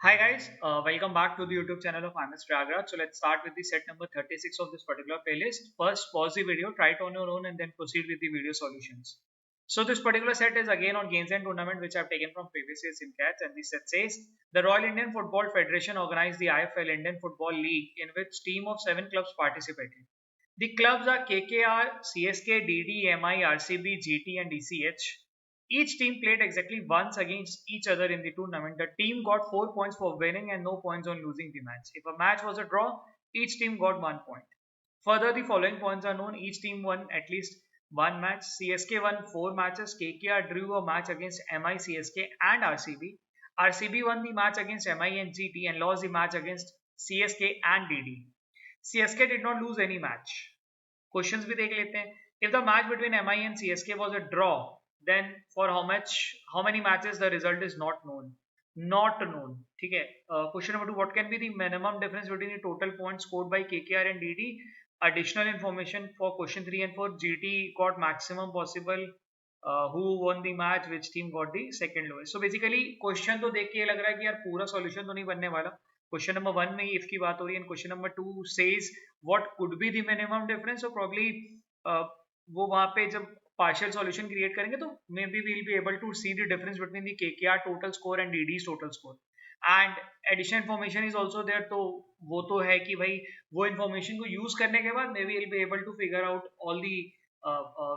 Hi guys, welcome back to the YouTube channel of IMS Prayagraj. So let's start with the set number 36 of this particular playlist. First, pause the video, try it on your own, and then proceed with the video solutions. So this particular set is again on Games and Tournament, which I've taken from previous year's Simcats, and the set says the Royal Indian Football Federation organized the IFL Indian Football League, in which team of 7 clubs participated. The clubs are KKR, CSK, DD, MI, RCB, GT, and DCH. Each team played exactly once against each other in the tournament. The team got 4 points for winning and no points on losing the match. If a match was a draw, each team got 1 point. Further, the following points are known. Each team won at least one match. CSK won 4 matches. KKR drew a match against MI, CSK, and RCB. RCB won the match against MI and GT and lost the match against CSK and DD. CSK did not lose any match. Questions भी देख लेते हैं. If the match between MI and CSK was a draw, then for how many matches the result is not known. Not known. ठीक है. Question number 2. What can be the minimum difference between the total points scored by KKR and DD? Additional information for question 3 and 4. GT got maximum possible. Who won the match? Which team got the second lowest? So basically question तो देख के ये लग रहा है कि यार पूरा solution तो नहीं बनने वाला. क्वेश्चन नंबर 1 में इफ की बात हो रही है, question number 2 says what could be the minimum difference. So probably वो वहां पे जब पार्शियल सॉल्यूशन क्रिएट करेंगे तो maybe we'll be able to see the difference between the KKR total score and DD's total score. And additional information is also there. तो वो तो है कि भाई वो इन्फॉर्मेशन को यूज करने के बाद maybe will be able to figure out all the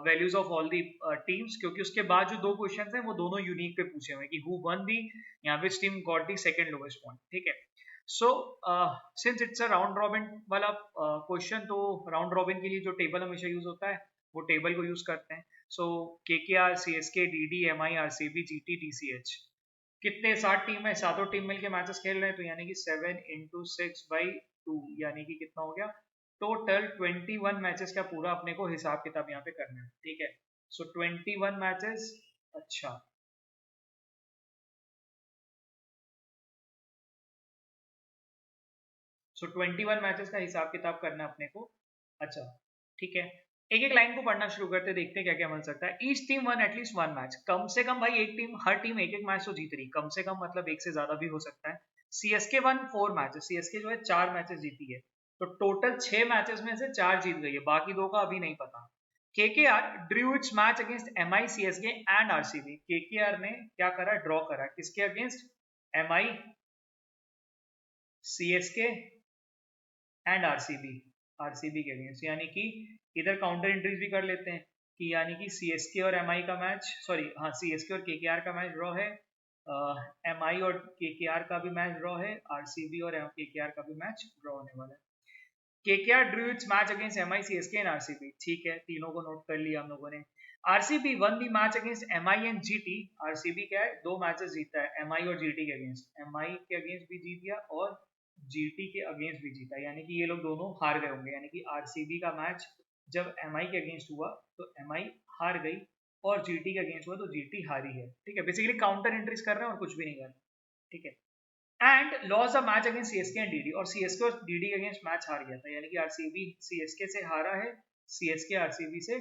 values of all the teams, क्योंकि उसके बाद जो दो क्वेश्चन हैं वो दोनों यूनिक पे पूछे हुए हैं कि हु वन दी या which team got the second lowest point. ठीक है. So since it's a round robin वाला क्वेश्चन, तो राउंड रॉबिन के लिए जो टेबल हमेशा यूज होता है वो टेबल को यूज करते हैं. So KKR, CSK, DD, MI, RCB, GT, DCH. कितने 7 टीम है, सातों टीम मिलके मैचेस खेल रहे हैं, तो यानी कि 7 × 6/2 यानी कि कितना हो गया टोटल 21 मैचेस का पूरा अपने को हिसाब किताब यहाँ पे करना है. ठीक है. सो 21 मैचेस. अच्छा, सो 21 मैचेस का हिसाब किताब करना अपने को. अच्छा, ठीक है. एक एक लाइन को पढ़ना शुरू करते, देखते हैं क्या क्या बन सकता है. Each team one at least one match. कम से कम भाई एक टीम, हर टीम एक एक मैच तो जीत रही. कम से कम मतलब एक से ज्यादा भी हो सकता है. CSK one 4 matches. सीएसके जो है 4 मैचेस जीती है, तो टोटल 6 मैचेस में से 4 जीत गई है, बाकी दो का अभी नहीं पता. KKR Drew it's match against MI, CSK and RCB. KKR ने क्या करा, ड्रॉ करा. किसके against? MI, CSK and RCB के अगेंस्ट. यानी कि इधर काउंटर एंट्रीज भी कर लेते हैं कि यानी कि सीएसके और एमआई का मैच, सॉरी हाँ, सीएसके और केकेआर का मैच ड्रॉ है. एमआई और केकेआर का भी मैच ड्रॉ है. आरसीबी और केकेआर का भी मैच ड्रॉ होने वाला है. KKR Drew it's match against MI, CSK and RCB. ठीक है, तीनों को नोट कर लिया हम लोगों ने. RCB one the match against MI and GT. RCB क्या है, 2 मैचेस जीता है एमआई और जीटी के अगेंस्ट. एमआई के अगेंस्ट भी जीत गया और जीटी के अगेंस्ट भी जीता, यानी कि ये लोग दोनों हार गए होंगे. यानी कि आरसीबी का मैच जब एमआई के अगेंस्ट हुआ तो एमआई हार गई और जीटी के अगेंस्ट हुआ तो जीटी हारी है. ठीक है, बेसिकली काउंटर एंट्रीज कर रहे हैं और कुछ भी नहीं कर रहे. ठीक है. And loss a match against CSK and DD. और सीएसके और डीडी के अगेंस्ट मैच हार गया था, यानी कि आरसीबी सीएसके से हारा है, सीएसके आरसीबी से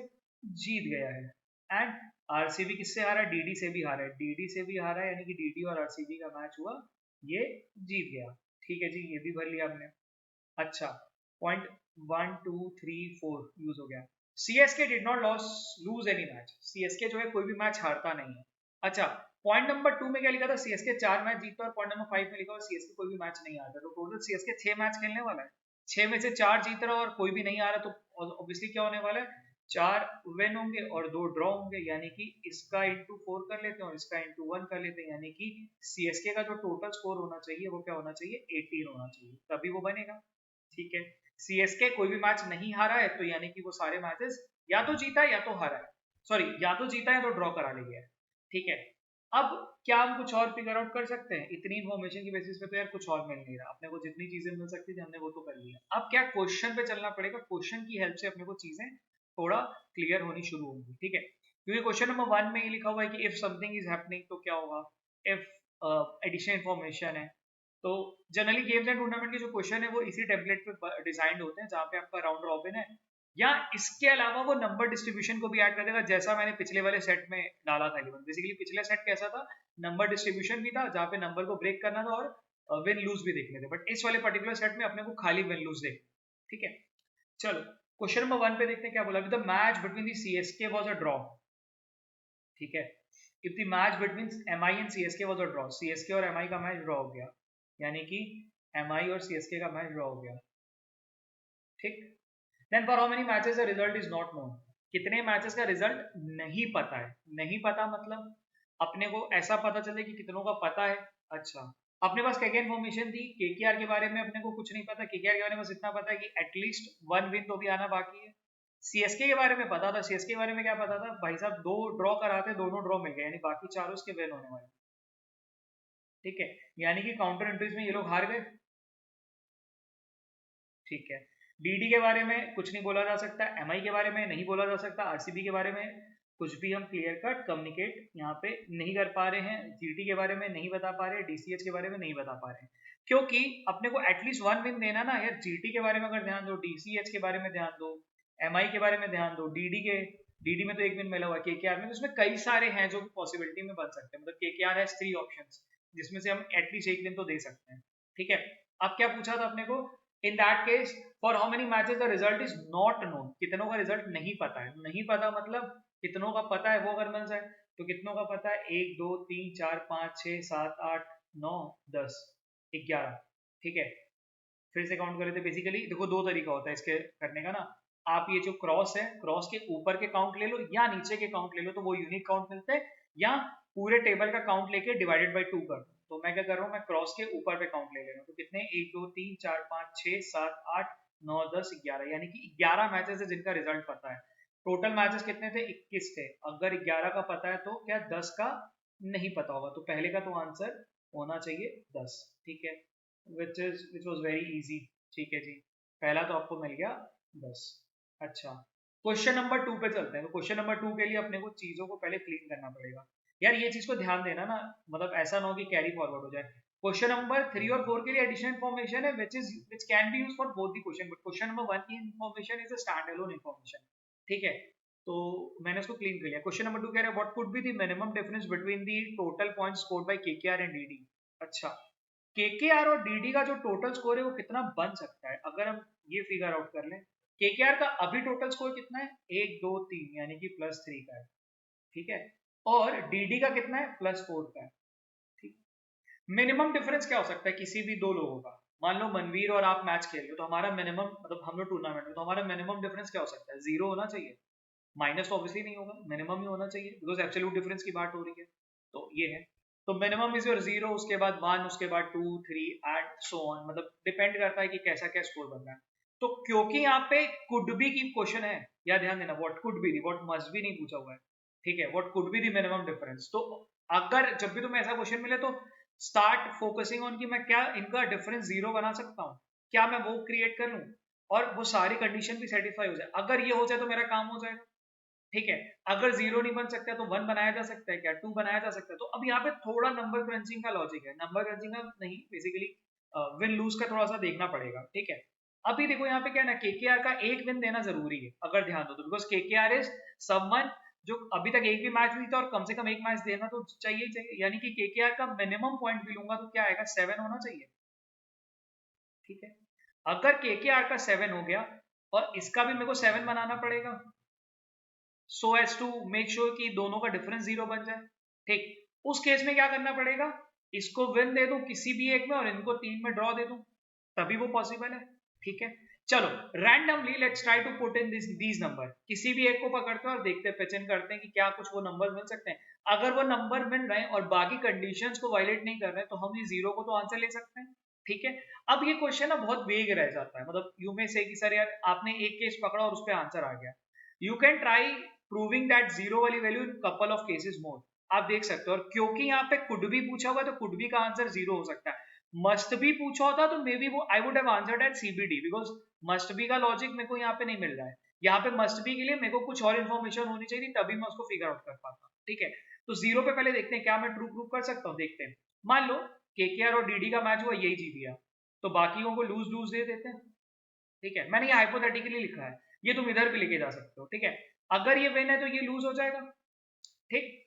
जीत गया है. एंड आरसीबी किससे हारा है? डीडी से भी हारा है. डीडी से भी हारा है, यानी कि डीडी और आरसीबी का मैच हुआ, ये जीत गया. ठीक है जी, ये भी भर लिया हमने. अच्छा, पॉइंट 1 2 3 4 यूज हो गया. CSK did not lose any match. CSK जो है कोई भी मैच हारता नहीं है. अच्छा, पॉइंट नंबर 2 में क्या लिखा था? सीएसके 4 मैच जीतता है. और पॉइंट नंबर 5 में लिखा हुआ सीएसके कोई भी मैच नहीं हारता. तो टोटल सीएसके 6 मैच खेलने वाला है, 6 में से 4 जीत रहा है और कोई भी नहीं आ रहा. तो ऑब्वियसली क्या होने वाला है, 4 विन होंगे और 2 ड्रॉ होंगे. यानी कि इसका इंटू 4 कर लेते हैं और इसका इंटू 1 कर लेते हैं. यानी कि सीएसके का जो टोटल स्कोर होना चाहिए वो क्या होना चाहिए, 18 होना चाहिए, तभी वो बनेगा. ठीक है. सीएसके कोई भी मैच नहीं हारा है, तो यानी कि वो सारे मैचेस या तो जीता है या तो हारा है, सॉरी या तो जीता है तो ड्रॉ करा ले गया. ठीक है. अब क्या हम कुछ और फिगर आउट कर सकते हैं? इतनी इन्फॉर्मेशन की बेसिस पे तो यार कुछ और मिल नहीं रहा. अपने को जितनी चीजें मिल सकती थी हमने वो तो कर लिया. अब क्या क्वेश्चन पे चलना पड़ेगा. क्वेश्चन की हेल्प से अपने को चीजें थोड़ा क्लियर होनी शुरू होंगी. ठीक है. क्योंकि क्वेश्चन नंबर 1 में ये लिखा हुआ है कि इफ समथिंग इज हैपनिंग तो क्या होगा, इफ एडिशनल इन्फॉर्मेशन है. तो जनरली गेम्स एंड टूर्नामेंट के जो क्वेश्चन है वो इसी टेम्पलेट पे डिजाइंड होते हैं, जहाँ पे आपका राउंड रॉबिन है, या इसके अलावा वो नंबर डिस्ट्रीब्यूशन को भी ऐड कर देगा, जैसा मैंने पिछले वाले सेट में डाला था. बेसिकली पिछले सेट कैसा था, नंबर डिस्ट्रीब्यूशन भी था जहाँ पे नंबर को ब्रेक करना था और विन लूज भी देखने थे, बट इस वाले पर्टिकुलर सेट में अपने को खाली विन लूज देख, ठीक है। चलो क्वेश्चन नंबर 1 पे देखते हैं क्या बोला, the match between the CSK was a draw, ठीक है। If the match between MI and CSK was a draw, CSK और एमआई का मैच ड्रॉ हो गया, यानी कि एमआई और सीएसके का मैच ड्रॉ हो गया, ठीक। Then for how many matches the result is not known, कितने मैचेस का रिजल्ट नहीं पता है, नहीं पता मतलब अपने को ऐसा पता चले कि कितनों का पता है। अच्छा, अपने पास क्या क्या इन्फॉर्मेशन थी, केकेआर के बारे में अपने को कुछ नहीं पता, केकेआर के बारे में बस इतना पता है कि एटलीस्ट 1 विन तो भी आना बाकी है। सीएसके के बारे में पता था, सीएसके के बारे में क्या पता था भाई साहब, 2 ड्रॉ कराते, दोनों ड्रॉ मिल गए, यानी बाकी चारों उसके विन होने वाले, ठीक है। यानी कि काउंटर एंट्रीज में ये लोग हार गए, ठीक है। डीडी के बारे में कुछ नहीं बोला जा सकता, एमआई के बारे में नहीं बोला जा सकता, आरसीबी के बारे में कुछ भी हम क्लियर कट कम्युनिकेट यहाँ पे नहीं कर पा रहे हैं, जीटी के बारे में नहीं बता पा रहे, डीसीएच के बारे में नहीं बता पा रहे हैं, क्योंकि अपने को एटलीस्ट 1 विन देना ना यार। जीटी के बारे में अगर ध्यान दो, डीसीएच के बारे में ध्यान दो, एमआई के बारे में ध्यान दो, डीडी में तो 1 विन मिला हुआ है, केकेआर में तो उसमें कई सारे हैं जो पॉसिबिलिटी में बन सकते हैं, मतलब केकेआर हैज 3 ऑप्शंस जिसमें से हम एटलीस्ट 1 विन तो दे सकते हैं, ठीक है। अब क्या पूछा था अपने को, in that case for how many matches the result is not known, कितनों का रिजल्ट नहीं पता है, नहीं पता मतलब कितनों का पता है वो अगर मिल जाए, तो कितनों का पता है, 1 2 3 4 5 6 7 8 9 10 11, ठीक है। फिर से काउंट कर लेते, बेसिकली देखो 2 तरीका होता है इसके करने का ना, आप ये जो क्रॉस है, क्रॉस के ऊपर के काउंट ले लो या नीचे के काउंट ले लो, तो वो यूनिक काउंट मिलते हैं, या पूरे टेबल का काउंट लेके डिवाइडेड बाय 2 कर दो। तो मैं क्या कर रहा हूँ, मैं क्रॉस के ऊपर पे काउंट ले रहा हूँ, तो कितने 1 2 3 4 5 6 7 8 9 10 11, यानी कि 11 मैचेस है जिनका रिजल्ट पता है। टोटल मैचेस कितने थे, 21 थे, अगर 11 का पता है तो क्या 10 का नहीं पता होगा, तो पहले का तो आंसर होना चाहिए 10, ठीक है, विच वाज वेरी इजी, ठीक है जी, पहला तो आपको मिल गया 10। अच्छा, क्वेश्चन नंबर 2 पे चलते हैं। तो क्वेश्चन नंबर 2 के लिए अपने को चीजों को पहले क्लीन करना पड़ेगा यार, ये चीज को ध्यान देना ना, मतलब ऐसा ना हो कि कैरी फॉरवर्ड हो जाए। क्वेश्चन नंबर 3 और 4 के लिए एडिशनल इन्फॉर्मेशन है which can be used for both the question, but question number 1 की information is a stand alone information, ठीक है। तो मैंने उसको क्लीन कर लिया। क्वेश्चन नंबर 2 कह रहा है what could be the minimum difference between the total points scored by KKR and DD. अच्छा, केकेआर और डीडी का जो टोटल स्कोर है वो कितना बन सकता है, अगर हम ये फिगर आउट कर लें, केकेआर का अभी टोटल स्कोर कितना है, 1 2 3 यानी कि +3 का है, ठीक है, और डीडी का कितना है, +4 का है, ठीक। मिनिमम डिफरेंस क्या हो सकता है किसी भी 2 लोगों का, मान लो मनवीर और आप मैच खेल रहे हो, तो हमारा मिनिमम, मतलब हम लोग टूर्नामेंट में, तो हमारा मिनिमम डिफरेंस क्या हो सकता है, 0 होना चाहिए, माइनस तो ऑब्वियसली नहीं होगा, मिनिमम ही होना चाहिए, बिकॉज एब्सोल्यूट डिफरेंस की बात हो रही है, तो ये है। तो मिनिमम इज योर 0, उसके बाद 1, उसके बाद 2 3 एंड सो ऑन, मतलब डिपेंड करता है कि कैसा क्या स्कोर बन रहा है। तो क्योंकि यहाँ पे कुड बी की क्वेश्चन है, या ध्यान देना, what could B, what must be नहीं पूछा हुआ है, ठीक है, what could be the minimum difference. तो अगर जब भी तुम्हें ऐसा क्वेश्चन मिले तो स्टार्ट फोकसिंग ऑन कि मैं क्या इनका डिफरेंस 0 बना सकता हूँ, क्या मैं वो क्रिएट कर लूँ, और वो सारी कंडीशन भी सेटिस्फाई हो जाए, अगर ये हो जाए तो मेरा काम हो जाएगा, ठीक है। अगर 0 नहीं बन सकता तो 1 बनाया जा सकता है, क्या 2 बनाया जा सकता है। तो अब यहाँ पे थोड़ा नंबर क्रंचिंग का लॉजिक है, नंबर क्रंचिंग का नहीं, बेसिकली विन लूज का थोड़ा सा देखना पड़ेगा, ठीक है। अभी देखो यहाँ पे क्या है ना, केकेआर का 1 विन देना जरूरी है, अगर ध्यान दो तो, बिकॉज केकेआर इज समवन जो अभी तक 1 भी मैच नहीं था, और कम से कम 1 मैच देना तो चाहिए ही चाहिए, यानी कि केकेआर का मिनिमम पॉइंट भी लूंगा तो क्या आएगा, 7 होना चाहिए, ठीक है। अगर केकेआर का 7 हो गया और इसका भी मेरे को 7 बनाना पड़ेगा, so as to make sure कि दोनों का डिफरेंस 0 बन जाए, ठीक। उस केस में क्या करना पड़ेगा, इसको विन दे दूं किसी भी एक में और इनको 3 में ड्रॉ दे दूं, तभी वो पॉसिबल है, ठीक है। चलो randomly let's try to put in these number, किसी भी एक को पकड़ते हैं और देखते हैं, पहचान करते हैं कि क्या कुछ वो नंबर मिल सकते हैं। अगर वो नंबर मिल रहे हैं और बाकी कंडीशंस को वायलेट नहीं कर रहे हैं, तो हम ये 0 को तो आंसर ले सकते हैं, ठीक है। अब ये क्वेश्चन ना बहुत वेग रह जाता है, मतलब यू में से कि सर यार आपने एक केस पकड़ा और उस पर आंसर आ गया, you can try proving that 0 वाली value in couple of cases more, आप देख सकते हो। और क्योंकि यहाँ पे कुड भी पूछा हुआ है तो कुड भी का आंसर 0 हो सकता है, मस्ट भी पूछा होता तो मे बी वो I would have answered at CBD, because must be का लॉजिक मेरे को यहाँ पे नहीं मिल रहा है, यहाँ पे मस्ट बी के लिए मेरे को कुछ और इन्फॉर्मेशन होनी चाहिए थी, तभी मैं उसको फिगर आउट कर पाता, ठीक है। तो 0 पे पहले देखते हैं क्या मैं ट्रू प्रूव कर सकता हूँ, देखते हैं। मान लो केकेआर और डीडी का मैच हुआ, यही जीत गया, तो बाकियों को लूज लूज दे देते हैं, ठीक है। मैंने ये हाइपोथेटिकली लिखा है, ये तुम इधर भी लेके जा सकते हो, ठीक है। अगर ये विन है तो ये लूज हो जाएगा, ठीक,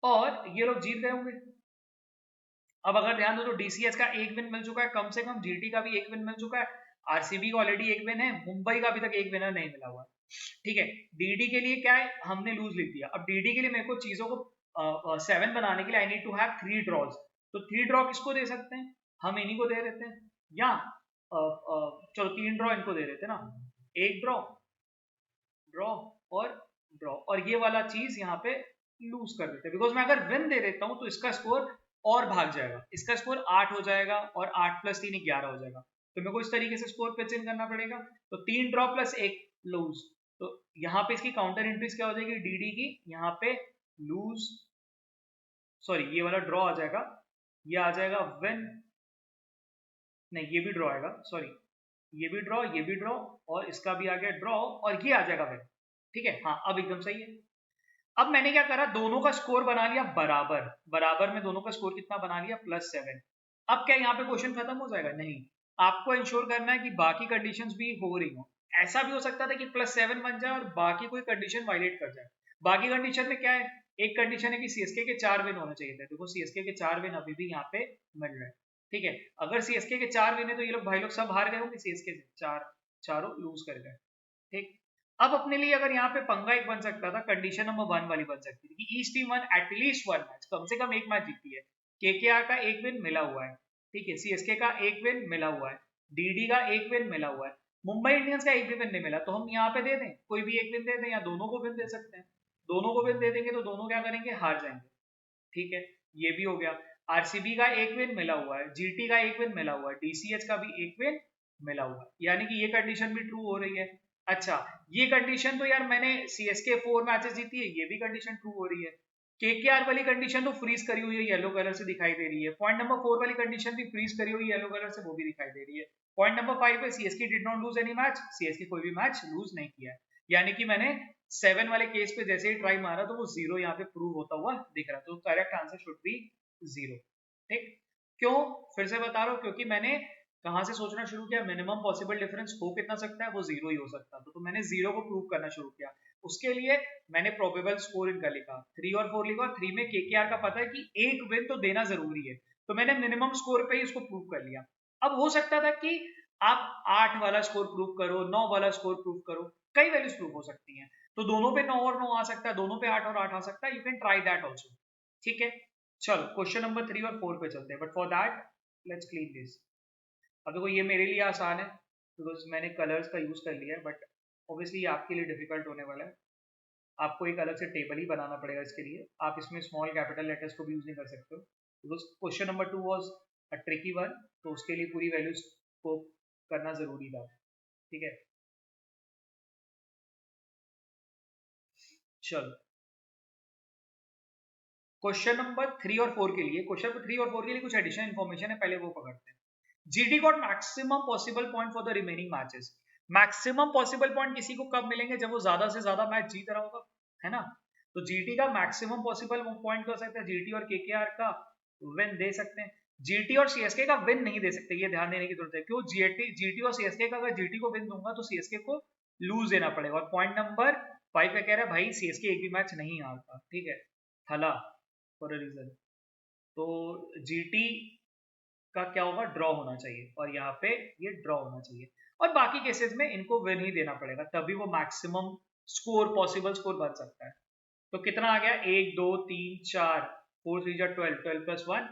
और ये लोग जीत गए होंगे। अब अगर ध्यान दो तो डीसीएच का एक विन मिल चुका है कम से कम, जीटी का भी एक विन मिल चुका है, आरसीबी का ऑलरेडी एक विन है, मुंबई का अभी तक एक विनर नहीं मिला हुआ है। ठीक है, डीडी के लिए क्या है, हमने लूज लिख दिया। अब डीडी के लिए मेरे को चीजों को 7 बनाने के लिए I need to have 3 draws. तो 3 ड्रॉ किसको दे सकते हैं, हम इन्हीं को दे देते हैं, या चलो 3 ड्रॉ इनको दे देते हैं ना, एक ड्रॉ, ड्रॉ और ड्रॉ, और ये वाला चीज यहाँ पे लूज कर देते हैं। बिकॉज मैं अगर विन दे देता हूं तो इसका स्कोर और भाग जाएगा, इसका स्कोर 8 हो जाएगा और 8 + 3 11 हो जाएगा। तो मेरे को इस तरीके से स्कोर पिच इन करना पड़ेगा। तो 3 ड्रॉ प्लस 1 लूज, तो यहाँ पे इसकी काउंटर एंट्रीज क्या हो जाएगी डीडी की, यहाँ पे लूज, सॉरी ये वाला ड्रॉ आ जाएगा, ये आ जाएगा विन, नहीं ये भी ड्रॉ आएगा, सॉरी ये भी ड्रॉ, ये भी ड्रॉ, और इसका भी आ गया ड्रॉ, और ये आ जाएगा विन। ठीक है, हाँ अब एकदम सही है। अब मैंने क्या करा, दोनों का स्कोर बना लिया बराबर, बराबर में दोनों का स्कोर कितना बना लिया, +7। अब क्या यहाँ पे क्वेश्चन खत्म हो जाएगा, नहीं, आपको इंश्योर करना है कि बाकी कंडीशंस भी हो रही हो। ऐसा भी हो सकता था कि +7 बन जाए और बाकी कोई कंडीशन वायलेट कर जाए। बाकी कंडीशन में क्या है, एक कंडीशन है कि सीएसके के 4 विन होने चाहिए थे, देखो सीएसके के 4 विन अभी भी यहाँ पे मिल रहे हैं। ठीक है, अगर सीएसके के 4 विन है तो ये लोग भाई लोग सब हार गए होंगे, सीएसके से चारों लूज कर गए। ठीक, अब अपने लिए अगर यहाँ पे पंगा एक बन सकता था, कंडीशन नंबर 1 वाली बन सकती थी कि each team one at least 1 match, कम से कम एक मैच जीती है। केकेआर का एक विन मिला हुआ है, ठीक है, सीएसके का एक विन मिला हुआ है, डीडी का एक विन मिला हुआ है, मुंबई इंडियंस का एक भी विन नहीं मिला, तो हम यहाँ पे दे दें, कोई भी एक विन दे दें या दोनों को विन दे सकते हैं। दोनों को विन दे देंगे तो दोनों क्या करेंगे, हार जाएंगे। ठीक है, ये भी हो गया। आरसीबी का एक विन मिला हुआ है, जीटी का एक विन मिला हुआ है, डीसीएच का भी एक विन मिला हुआ है, यानी कि ये कंडीशन भी ट्रू हो रही है। अच्छा, ये कंडीशन तो यार मैंने सीएसके 4 मैचेस जीती है, ये भी कंडीशन ट्रू हो रही है। केकेआर वाली कंडीशन तो फ्रीज करी हुई है, येलो कलर से दिखाई दे रही है। पॉइंट नंबर 4 वाली कंडीशन भी फ्रीज करी हुई है येलो कलर से, वो भी दिखाई दे रही है। पॉइंट नंबर 5 पे CSK did not lose any match, CSK कोई भी मैच लूज नहीं किया है, यानी कि मैंने 7 वाले केस पे जैसे ही ट्राई मारा तो वो 0 यहाँ पे प्रूव होता हुआ दिख रहा, तो करेक्ट आंसर शुड बी 0। ठीक, क्यों, फिर से बता रहा हूँ, क्योंकि मैंने कहां से सोचना शुरू किया, मिनिमम पॉसिबल डिफरेंस हो कितना सकता है, वो 0 ही हो सकता है, तो मैंने 0 को प्रूव करना शुरू किया। उसके लिए मैंने प्रोबेबल स्कोर इनका लिखा, 3 और 4 लिखा, और 3 में केकेआर का पता है कि एक विन तो देना जरूरी है, तो मैंने मिनिमम स्कोर पे ही इसको प्रूव कर लिया। अब हो सकता था कि आप 8 वाला स्कोर प्रूव करो, 9 वाला स्कोर प्रूव करो, कई वैल्यूज प्रूव हो सकती हैं, तो दोनों पे 9 और 9 आ सकता है, दोनों पे 8 और 8 आ सकता है, you can try that also. ठीक है, चलो क्वेश्चन नंबर 3 और 4 पे चलते हैं, but for that let's clean this. अब देखो ये मेरे लिए आसान है बिकॉज मैंने कलर्स का यूज कर लिया है, बट ऑब्वियसली ये आपके लिए डिफिकल्ट होने वाला है, आपको एक अलग से टेबल ही बनाना पड़ेगा इसके लिए, आप इसमें स्मॉल कैपिटल लेटर्स को भी यूज नहीं कर सकते हो, because question number 2 was a tricky one, तो उसके लिए पूरी वैल्यूज को करना जरूरी था। ठीक है, चलो क्वेश्चन नंबर 3 और 4 के लिए, क्वेश्चन नंबर 3 और 4 के लिए कुछ एडिशनल इन्फॉर्मेशन है, पहले वो पकड़ते हैं। GT got maximum possible point for the remaining matches. Maximum possible point किसी को कब मिलेंगे, जब वो ज्यादा से ज्यादा मैच जीत रहा होगा, है ना। तो जीटी का मैक्सिमम पॉसिबल पॉइंट कर सकते हैं, जीटी और केकेआर का विन दे सकते हैं, जीटी और सीएसके का विन नहीं दे सकते, ये ध्यान देने की जरूरत है। क्यों, जीटी और सीएसके का, अगर जीटी को विन दूंगा तो सीएसके को लूज देना पड़ेगा, और पॉइंट नंबर 5 पे कह रहा है भाई सीएसके एक भी मैच नहीं हारता, ठीक है, थला फॉर अ रीजन। तो जीटी का क्या होगा, ड्रॉ होना चाहिए, और यहाँ पे ये ड्रॉ होना चाहिए, और बाकी केसेस में इनको विन ही देना पड़ेगा, तभी वो मैक्सिमम स्कोर, पॉसिबल स्कोर बन सकता है। तो कितना आ गया, 1 2 3 4, 4 3 12, 12 + 1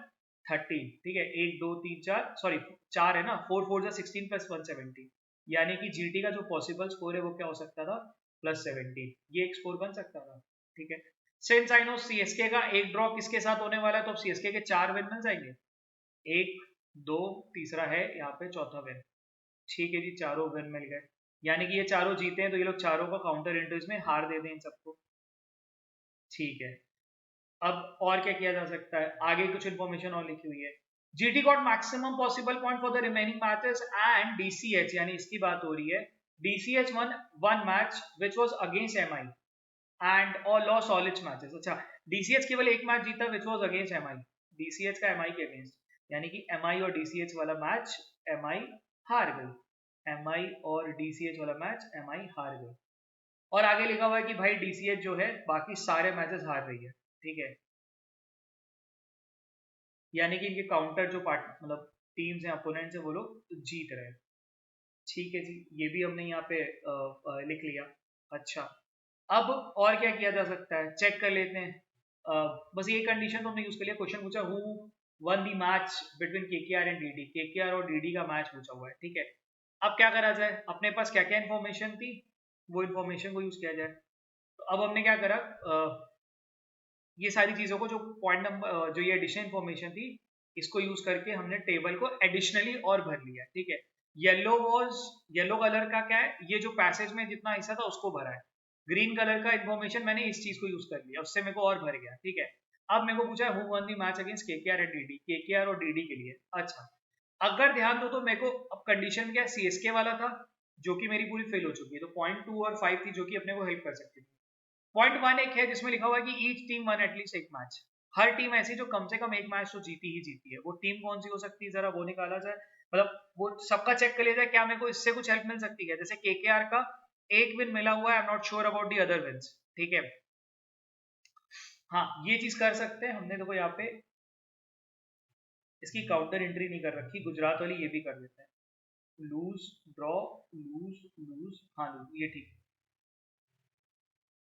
13, ठीक है, 1 2 3 4, सॉरी 4 है ना, 4 4 16 + 1 17, यानी कि जीटी का जो पॉसिबल स्कोर है वो क्या हो सकता था, +17, ये एक स्कोर बन सकता था। ठीक है, सिंस आई नो सीएसके का एक ड्रॉ किसके साथ होने वाला है, तो सीएसके के 4 विन मिल जाएंगे, 1 2, तीसरा है यहाँ पे चौथा विन। ठीक है जी, चारों विन मिल गए, यानी कि ये चारों जीते हैं, तो ये लोग चारों का काउंटर इंटरेस्ट में हार दे दें इन सबको। ठीक है, अब और क्या किया जा सकता है, आगे कुछ इन्फॉर्मेशन और लिखी हुई है। GT got maximum possible point for the remaining matches and DCH, यानी इसकी बात हो रही है, DCH one match which was against MI and और लॉस ऑल इट्स मैचेस। अच्छा, डीसीएच केवल एक मैच जीता which was against MI, DCH का एमआई के अगेंस्ट, यानी कि एमआई और डीसीएच वाला मैच एमआई हार गई, एमआई और डीसीएच वाला मैच एमआई हार गई, और आगे लिखा हुआ है कि भाई डीसीएच जो है बाकी सारे मैचेस हार रही है। ठीक है, यानी कि इनके काउंटर जो पार्ट मतलब टीम्स हैं, अपोनेंट्स हैं, वो लोग जीत रहे हैं। ठीक है जी, ये भी हमने यहाँ पे लिख लिया। अच्छा, अब और क्या किया जा सकता है, चेक कर लेते हैं। बस ये कंडीशन तो हमने यूज कर लिया। क्वेश्चन पूछा who one the match between KKR and DD, KKR और डीडी का मैच पूछा हुआ है। ठीक है, अब क्या करा जाए, अपने पास क्या क्या इन्फॉर्मेशन थी वो इन्फॉर्मेशन को यूज किया जाए। तो अब हमने क्या करा, ये सारी चीजों को जो पॉइंट नंबर जो ये एडिशन इन्फॉर्मेशन थी इसको यूज करके हमने टेबल को एडिशनली और भर लिया। ठीक है, येलो कलर का क्या है, ये जो पैसेज में जितना हिस्सा था उसको भरा है। ग्रीन कलर का इन्फॉर्मेशन मैंने इस चीज को यूज कर लिया, उससे मेरे को और भर गया। ठीक है, अब मेरे को पूछा who one the match against KKR and DD, KKR और डीडी के लिए। अच्छा, अगर ध्यान दो तो मेरे को अब कंडीशन क्या, सीएसके वाला था जो कि मेरी पूरी फेल हो चुकी है, तो पॉइंट 2 और 5 थी जो कि अपने को हेल्प कर सकती थी। पॉइंट 1 एक है जिसमें लिखा हुआ है कि ईच टीम वन एटलीस्ट एक मैच, हर टीम ऐसी जो कम से कम एक मैच तो जीती ही जीती है। वो टीम कौन सी हो सकती है, जरा वो निकाला जाए, मतलब वो सबका चेक कर लिया जाए, क्या मेरे को इससे कुछ हेल्प मिल सकती है। जैसे केकेआर का एक विन मिला हुआ है, I am not sure about the other wins. ठीक है, हाँ ये चीज कर सकते हैं हमने। देखो यहाँ पे इसकी काउंटर एंट्री नहीं कर रखी, गुजरात वाली ये भी कर देते हैं, लूज ड्रॉ लूज लूज, हाँ लूज, ये ठीक।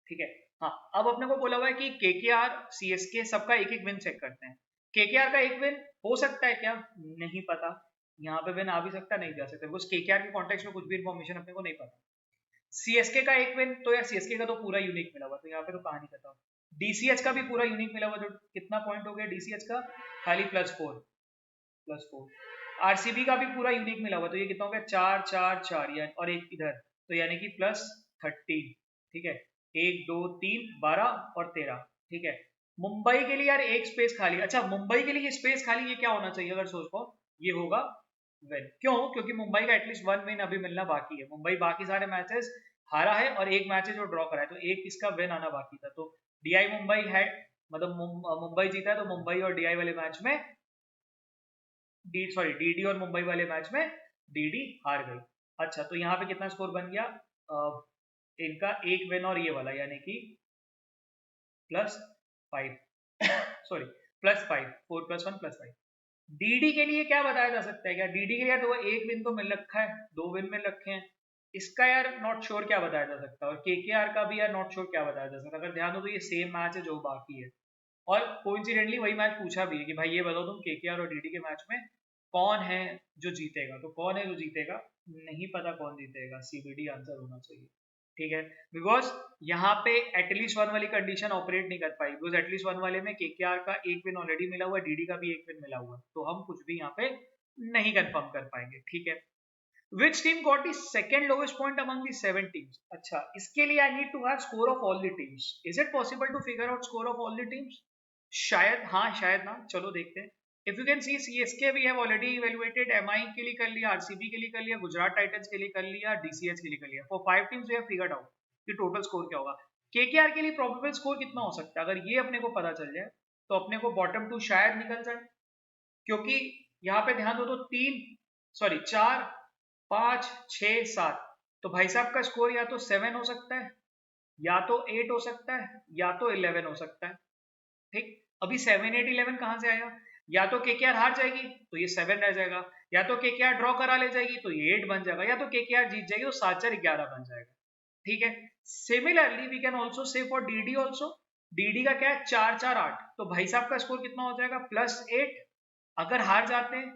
ठीक है, हाँ अब अपने को बोला हुआ है कि केकेआर सीएसके सबका एक एक विन चेक करते हैं। केकेआर का एक विन हो सकता है क्या, नहीं पता, यहाँ पे विन आ भी सकता नहीं जा सकता, बिकॉज केकेआर के कॉन्टेक्स्ट में कुछ भी इन्फॉर्मेशन अपने को नहीं पता। सीएसके का एक विन तो यार सीएसके का तो पूरा यूनिक मिला हुआ, तो यहाँ पे तो कहानी खत्म। डीसीएच का भी पूरा यूनिक मिला हुआ, जो कितना पॉइंट हो गया डीसीएच का, खाली +4 आरसीबी का भी पूरा यूनिक मिला हुआ, तो ये कितना हो गया 4 4 4 यानी, और एक इधर तो यानी कि +13। ठीक है, 1 2 3 12 और 13। ठीक है, मुंबई के लिए यार एक स्पेस खाली, अच्छा मुंबई के लिए ये स्पेस खाली, ये क्या होना चाहिए अगर सोच पाओ, ये होगा विन। क्यों, क्योंकि मुंबई का एटलीस्ट 1 विन अभी मिलना बाकी है। मुंबई बाकी सारे मैचेस हारा है और एक मैच है जो ड्रॉ करा है, तो एक इसका विन आना बाकी था। तो डीआई मुंबई है, मतलब मुंबई जीता है, तो मुंबई और डीआई वाले मैच में डीडी और मुंबई वाले मैच में डीडी हार गई। अच्छा, तो यहाँ पे कितना स्कोर बन गया, इनका एक विन और ये वाला, यानी कि +5 सॉरी +5, 4 + 1 +5। डीडी के लिए क्या बताया जा सकता है, क्या डीडी के लिए तो एक विन तो मिल रखा है, 2 विन मिल रखे हैं, इसका यार नॉट श्योर क्या बताया जा सकता है। और केकेआर का भी यार नॉट श्योर क्या बताया जा सकता है। अगर ध्यान दो तो ये सेम मैच है जो बाकी है, और कोइंसिडेंटली वही मैच पूछा भी है कि भाई ये बताओ तुम केकेआर और डीडी के मैच में कौन है जो जीतेगा, तो कौन है जो जीतेगा, नहीं पता कौन जीतेगा, सीबीडी आंसर होना चाहिए। ठीक है, बिकॉज यहाँ पे एटलीस्ट 1 वाली कंडीशन ऑपरेट नहीं कर पाई, बिकॉज एटलीस्ट 1 वाले में केकेआर का एक विन ऑलरेडी मिला हुआ है, डीडी का भी एक विन मिला हुआ है, तो हम कुछ भी यहाँ पे नहीं कंफर्म कर पाएंगे। ठीक है, which team got the second lowest point among the 7 teams? अच्छा, इसके लिए I need to have score of all the teams. Is it possible to figure out score of all the teams? शायद हाँ, शायद ना, चलो देखते हैं। If you can see, CSK we have already evaluated, MI के लिए कर लिया, RCB के लिए कर लिया, गुजरात टाइटंस के लिए कर लिया, DCH के लिए कर लिया। For 5 teams we have figured out कि टोटल स्कोर क्या होगा। KKR के लिए प्रोबेबल स्कोर कितना हो सकता है, अगर ये अपने को पता चल जाए तो अपने को बॉटम 2 शायद निकल जाए, क्योंकि यहाँ पे ध्यान दो तो 4 5 6 7, तो भाई साहब का स्कोर या तो 7 हो सकता है, या तो 8 हो सकता है, या तो 11 हो सकता है। ठीक, अभी 7 8 11 कहां से आया, या तो केकेआर हार जाएगी तो ये 7 रह जाएगा, या तो केकेआर ड्रॉ करा ले जाएगी तो ये 8 बन जाएगा, या तो केकेआर जीत जाएगी तो 7 4 11 बन जाएगा। ठीक है, similarly we can also say for DD also, DD का क्या है 4 4 8, तो भाई साहब का स्कोर कितना हो जाएगा +8 अगर हार जाते हैं,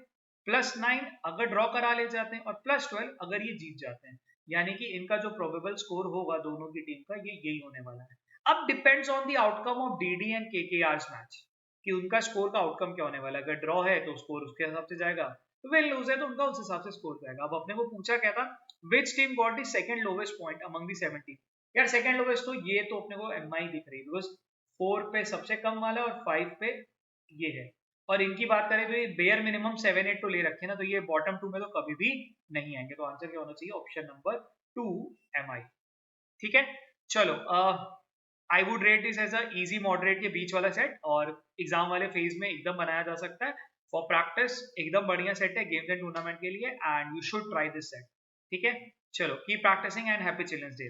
+9 अगर ड्रॉ करा ले जाते हैं, और +12 अगर ये जीत जाते हैं। यानी कि इनका जो प्रोबेबल स्कोर होगा दोनों की टीम का ये यही होने वाला है। अब depends on the outcome of DD and KKR's match कि उनका स्कोर का आउटकम क्या होने वाला है। अगर ड्रॉ है तो स्कोर उसके हिसाब से जाएगा, विन लूज है तो उनका उस हिसाब से स्कोर जाएगा। अब अपने को पूछा क्या था, which team got the second lowest point among the 7 team. यार सेकंड लोवेस्ट तो ये तो अपने को एमआई दिख रही है, बिकॉज 4 पे सबसे कम वाला और 5 पे ये है, और इनकी बात करें तो ये बेयर मिनिमम 7 8 तो ले रखे ना, तो ये बॉटम 2 में तो कभी भी नहीं आएंगे। तो आंसर क्या होना चाहिए, ऑप्शन नंबर 2 एमआई। ठीक है, चलो I would rate this as a easy moderate के बीच वाला सेट, और एग्जाम वाले फेज में एकदम बनाया जा सकता है। फॉर प्रैक्टिस एकदम बढ़िया सेट है गेम्स एंड टूर्नामेंट के लिए, and you should try this set. ठीक है, चलो keep practising and happy children's day.